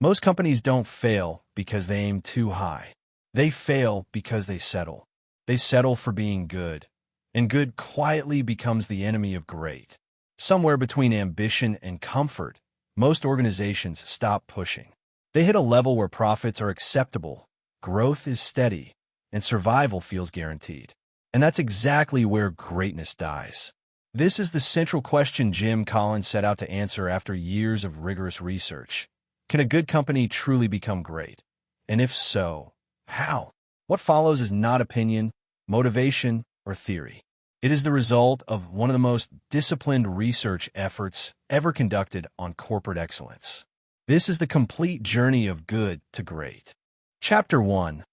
Most companies don't fail because they aim too high. They fail because they settle. They settle for being good, and good quietly becomes the enemy of great. Somewhere between ambition and comfort, most organizations stop pushing. They hit a level where profits are acceptable, growth is steady, and survival feels guaranteed. And that's exactly where greatness dies. This is the central question Jim Collins set out to answer after years of rigorous research. Can a good company truly become great? And if so, how? What follows is not opinion, motivation, or theory. It is the result of one of the most disciplined research efforts ever conducted on corporate excellence. This is the complete journey of good to great. Chapter 1.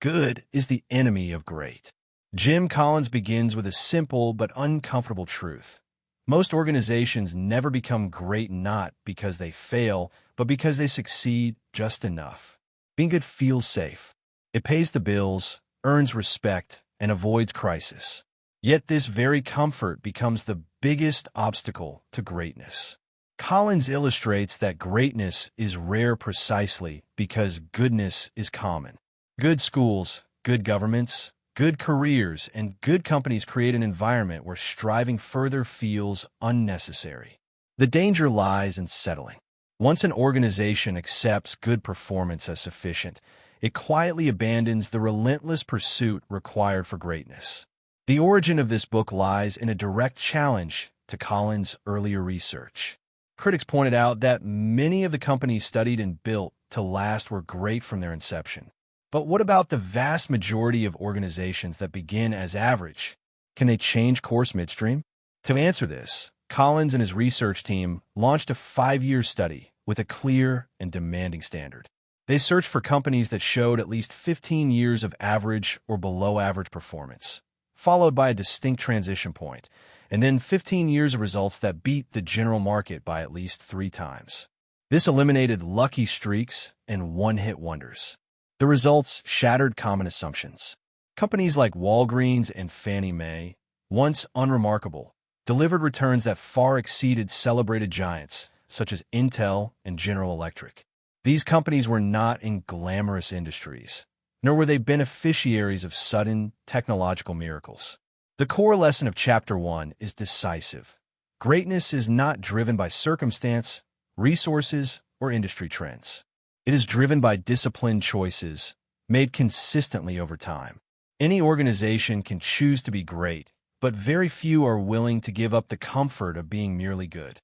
Good is the enemy of great. Jim Collins begins with a simple but uncomfortable truth. Most organizations never become great not because they fail, but because they succeed just enough. Being good feels safe. It pays the bills, earns respect, and avoids crisis. Yet this very comfort becomes the biggest obstacle to greatness. Collins illustrates that greatness is rare precisely because goodness is common. Good schools, good governments, good careers, and good companies create an environment where striving further feels unnecessary. The danger lies in settling. Once an organization accepts good performance as sufficient, it quietly abandons the relentless pursuit required for greatness. The origin of this book lies in a direct challenge to Collins' earlier research. Critics pointed out that many of the companies studied and built to last were great from their inception. But what about the vast majority of organizations that begin as average? Can they change course midstream? To answer this, Collins and his research team launched a 5-year study with a clear and demanding standard. They searched for companies that showed at least 15 years of average or below average performance, followed by a distinct transition point, and then 15 years of results that beat the general market by at least 3 times. This eliminated lucky streaks and one-hit wonders. The results shattered common assumptions. Companies like Walgreens and Fannie Mae, once unremarkable, delivered returns that far exceeded celebrated giants such as Intel and General Electric. These companies were not in glamorous industries, nor were they beneficiaries of sudden technological miracles. The core lesson of Chapter 1 is decisive. Greatness is not driven by circumstance, resources, or industry trends. It is driven by disciplined choices made consistently over time. Any organization can choose to be great, but very few are willing to give up the comfort of being merely good.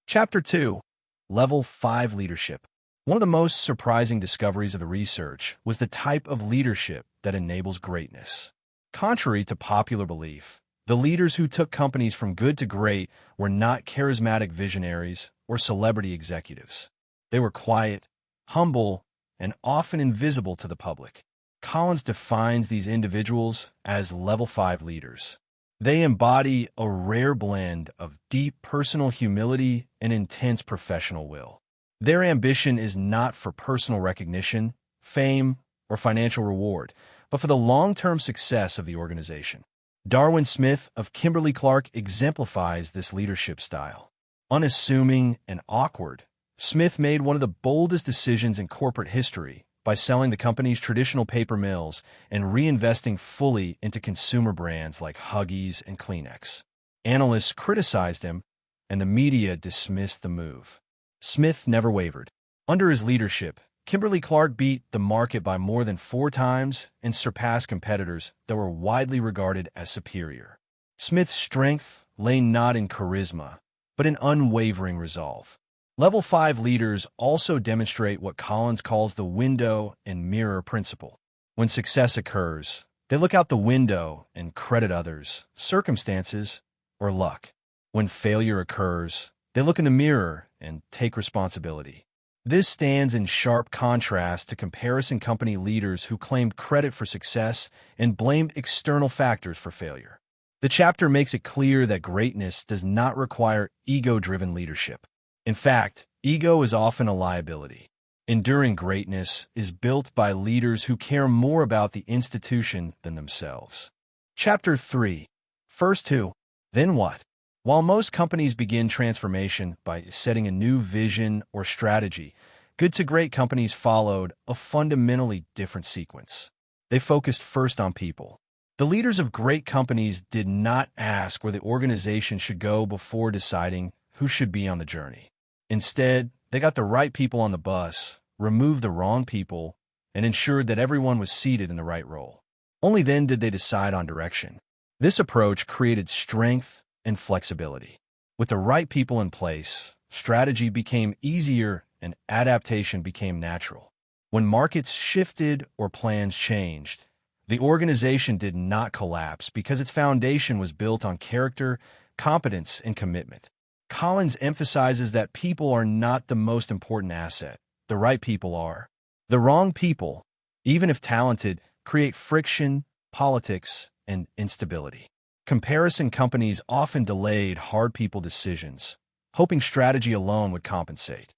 Chapter 2. Level 5 Leadership. One of the most surprising discoveries of the research was the type of leadership that enables greatness. Contrary to popular belief, the leaders who took companies from good to great were not charismatic visionaries or celebrity executives. They were quiet, humble, and often invisible to the public. Collins defines these individuals as level 5 leaders. They embody a rare blend of deep personal humility and intense professional will. Their ambition is not for personal recognition, fame, or financial reward, but for the long-term success of the organization. Darwin Smith of Kimberly-Clark exemplifies this leadership style. Unassuming and awkward, Smith made one of the boldest decisions in corporate history by selling the company's traditional paper mills and reinvesting fully into consumer brands like Huggies and Kleenex. Analysts criticized him, and the media dismissed the move. Smith never wavered. Under his leadership, Kimberly-Clark beat the market by more than 4 times and surpassed competitors that were widely regarded as superior. Smith's strength lay not in charisma, but in unwavering resolve. Level 5 leaders also demonstrate what Collins calls the window and mirror principle. When success occurs, they look out the window and credit others, circumstances, or luck. When failure occurs, they look in the mirror and take responsibility. This stands in sharp contrast to comparison company leaders who claimed credit for success and blamed external factors for failure. The chapter makes it clear that greatness does not require ego-driven leadership. In fact, ego is often a liability. Enduring greatness is built by leaders who care more about the institution than themselves. Chapter 3. First who, then what? While most companies begin transformation by setting a new vision or strategy, Good to great companies followed a fundamentally different sequence. They focused first on people. The leaders of great companies did not ask where the organization should go before deciding who should be on the journey. Instead, they got the right people on the bus, removed the wrong people, and ensured that everyone was seated in the right role. Only then did they decide on direction. This approach created strength and flexibility. With the right people in place, strategy became easier and adaptation became natural. When markets shifted or plans changed, the organization did not collapse because its foundation was built on character, competence, and commitment. Collins emphasizes that people are not the most important asset. The right people are. The wrong people, even if talented, create friction, politics, and instability. Comparison companies often delayed hard people decisions, hoping strategy alone would compensate.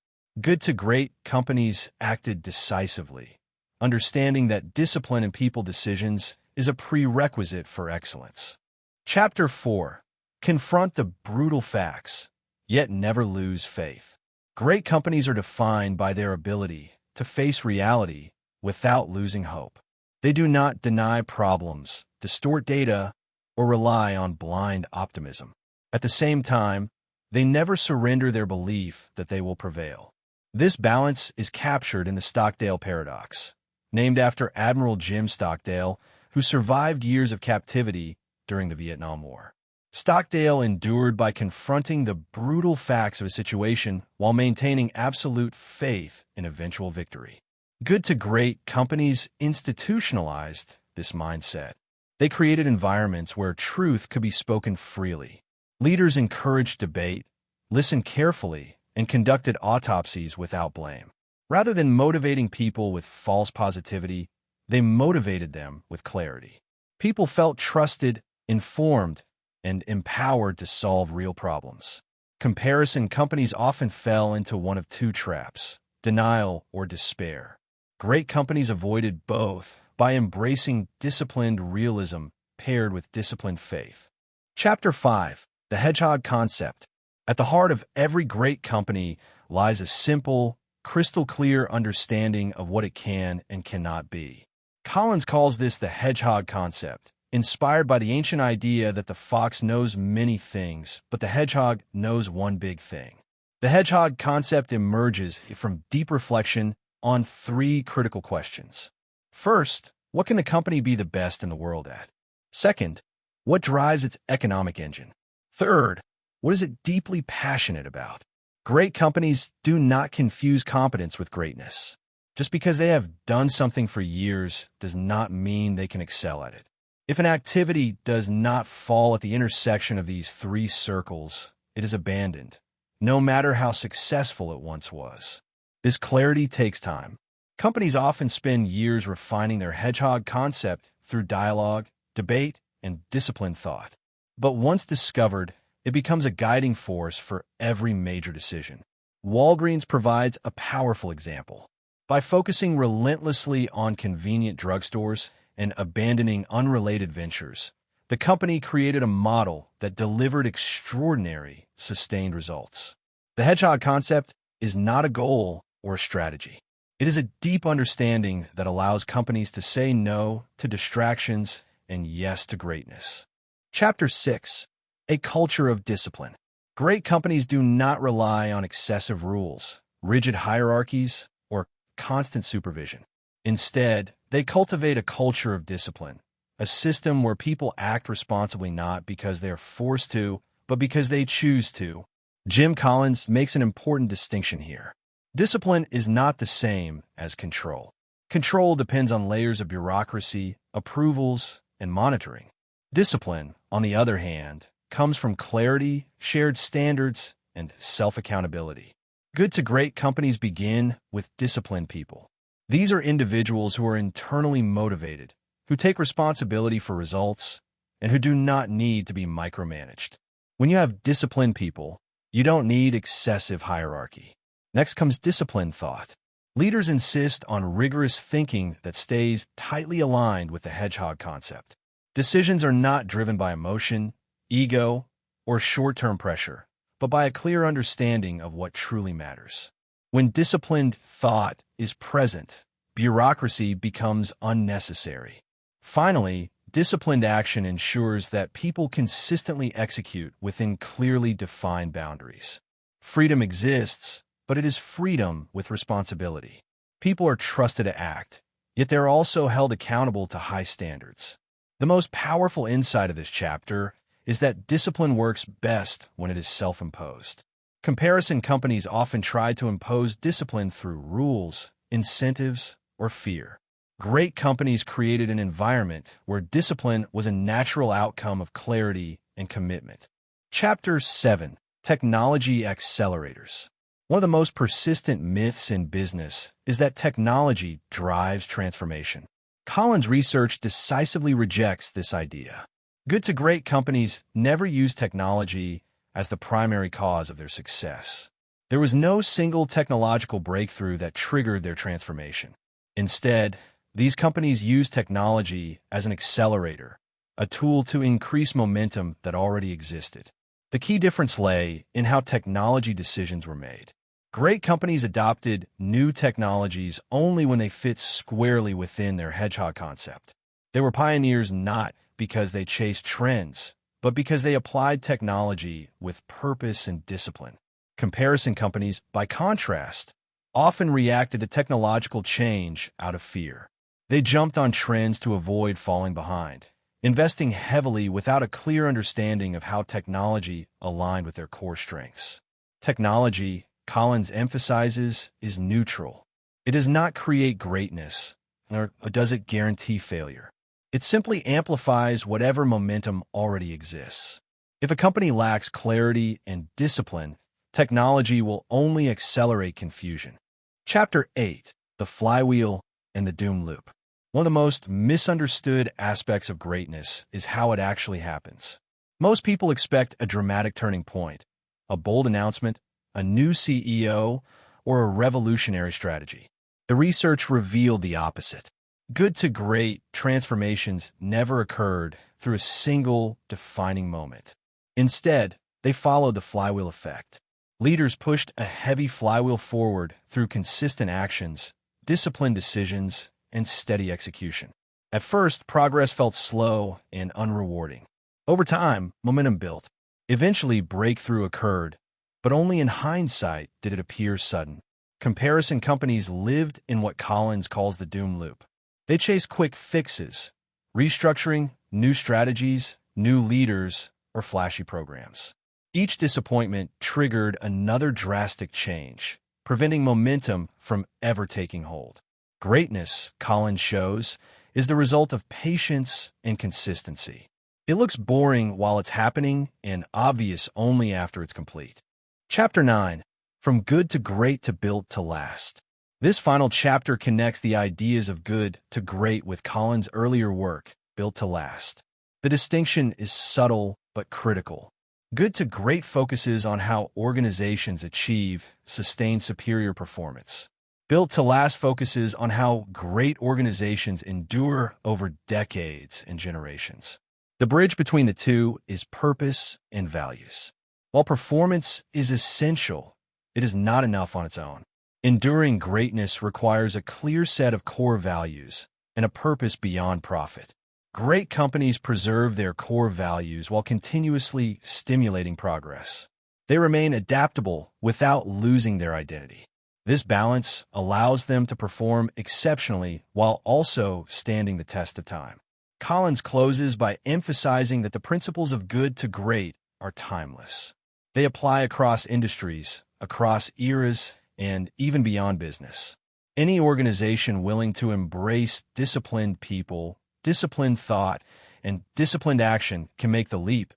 Good to great companies acted decisively, understanding that discipline in people decisions is a prerequisite for excellence. Chapter 4. Confront the brutal facts, yet never lose faith. Great companies are defined by their ability to face reality without losing hope. They do not deny problems, distort data, or rely on blind optimism. At the same time, they never surrender their belief that they will prevail. This balance is captured in the Stockdale paradox, named after Admiral Jim Stockdale, who survived years of captivity during the Vietnam War. Stockdale endured by confronting the brutal facts of a situation while maintaining absolute faith in eventual victory. Good to great companies institutionalized this mindset. They created environments where truth could be spoken freely. Leaders encouraged debate, listened carefully, and conducted autopsies without blame. Rather than motivating people with false positivity, they motivated them with clarity. People felt trusted, informed, and empowered to solve real problems. Comparison companies often fell into one of two traps: denial or despair. Great companies avoided both by embracing disciplined realism paired with disciplined faith. Chapter 5. The Hedgehog Concept. At the heart of every great company lies a simple, crystal-clear understanding of what it can and cannot be. Collins calls this the hedgehog concept, inspired by the ancient idea that the fox knows many things, but the hedgehog knows one big thing. The hedgehog concept emerges from deep reflection on three critical questions. First, what can the company be the best in the world at? Second, what drives its economic engine? Third, what is it deeply passionate about? Great companies do not confuse competence with greatness. Just because they have done something for years does not mean they can excel at it. If an activity does not fall at the intersection of these three circles, it is abandoned, no matter how successful it once was. This clarity takes time. Companies often spend years refining their hedgehog concept through dialogue, debate, and disciplined thought. But once discovered, it becomes a guiding force for every major decision. Walgreens provides a powerful example. By focusing relentlessly on convenient drugstores and abandoning unrelated ventures, the company created a model that delivered extraordinary, sustained results. The hedgehog concept is not a goal or a strategy. It is a deep understanding that allows companies to say no to distractions and yes to greatness. Chapter 6. A culture of discipline. Great companies do not rely on excessive rules, rigid hierarchies, or constant supervision. Instead, they cultivate a culture of discipline, a system where people act responsibly not because they are forced to, but because they choose to. Jim Collins makes an important distinction here. Discipline is not the same as control. Control depends on layers of bureaucracy, approvals, and monitoring. Discipline, on the other hand, comes from clarity, shared standards, and self-accountability. Good to great companies begin with disciplined people. These are individuals who are internally motivated, who take responsibility for results, and who do not need to be micromanaged. When you have disciplined people, you don't need excessive hierarchy. Next comes disciplined thought. Leaders insist on rigorous thinking that stays tightly aligned with the hedgehog concept. Decisions are not driven by emotion, ego, or short-term pressure, but by a clear understanding of what truly matters. When disciplined thought is present, bureaucracy becomes unnecessary. Finally, disciplined action ensures that people consistently execute within clearly defined boundaries. Freedom exists, but it is freedom with responsibility. People are trusted to act, yet they're also held accountable to high standards. The most powerful insight of this chapter is that discipline works best when it is self-imposed. Comparison companies often try to impose discipline through rules, incentives, or fear. Great companies created an environment where discipline was a natural outcome of clarity and commitment. Chapter 7. Technology Accelerators. One of the most persistent myths in business is that technology drives transformation. Collins' research decisively rejects this idea. Good to great companies never use technology as the primary cause of their success. There was no single technological breakthrough that triggered their transformation. Instead, these companies use technology as an accelerator, a tool to increase momentum that already existed. The key difference lay in how technology decisions were made. Great companies adopted new technologies only when they fit squarely within their hedgehog concept. They were pioneers not because they chased trends, but because they applied technology with purpose and discipline. Comparison companies, by contrast, often reacted to technological change out of fear. They jumped on trends to avoid falling behind, investing heavily without a clear understanding of how technology aligned with their core strengths. Technology, Collins emphasizes, is neutral. It does not create greatness, nor does it guarantee failure. It simply amplifies whatever momentum already exists. If a company lacks clarity and discipline, technology will only accelerate confusion. Chapter 8. The Flywheel and the Doom Loop. One of the most misunderstood aspects of greatness is how it actually happens. Most people expect a dramatic turning point, a bold announcement, a new CEO, or a revolutionary strategy. The research revealed the opposite. Good to great transformations never occurred through a single defining moment. Instead, they followed the flywheel effect. Leaders pushed a heavy flywheel forward through consistent actions, disciplined decisions, and steady execution. At first, progress felt slow and unrewarding. Over time, momentum built. Eventually, breakthrough occurred, but only in hindsight did it appear sudden. Comparison companies lived in what Collins calls the doom loop. They chased quick fixes, restructuring, new strategies, new leaders, or flashy programs. Each disappointment triggered another drastic change, preventing momentum from ever taking hold. Greatness, Collins shows, is the result of patience and consistency. It looks boring while it's happening and obvious only after it's complete. Chapter 9. From Good to Great to Built to Last. This final chapter connects the ideas of good to great with Collins' earlier work, Built to Last. The distinction is subtle but critical. Good to great focuses on how organizations achieve, sustain superior performance. Built to Last focuses on how great organizations endure over decades and generations. The bridge between the two is purpose and values. While performance is essential, it is not enough on its own. Enduring greatness requires a clear set of core values and a purpose beyond profit. Great companies preserve their core values while continuously stimulating progress. They remain adaptable without losing their identity. This balance allows them to perform exceptionally while also standing the test of time. Collins closes by emphasizing that the principles of good to great are timeless. They apply across industries, across eras, and even beyond business. Any organization willing to embrace disciplined people, disciplined thought, and disciplined action can make the leap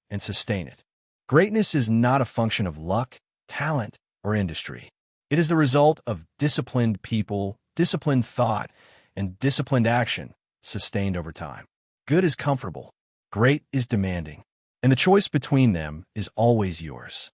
and sustain it. Greatness is not a function of luck, talent, or industry. It is the result of disciplined people, disciplined thought, and disciplined action sustained over time. Good is comfortable, great is demanding, and the choice between them is always yours.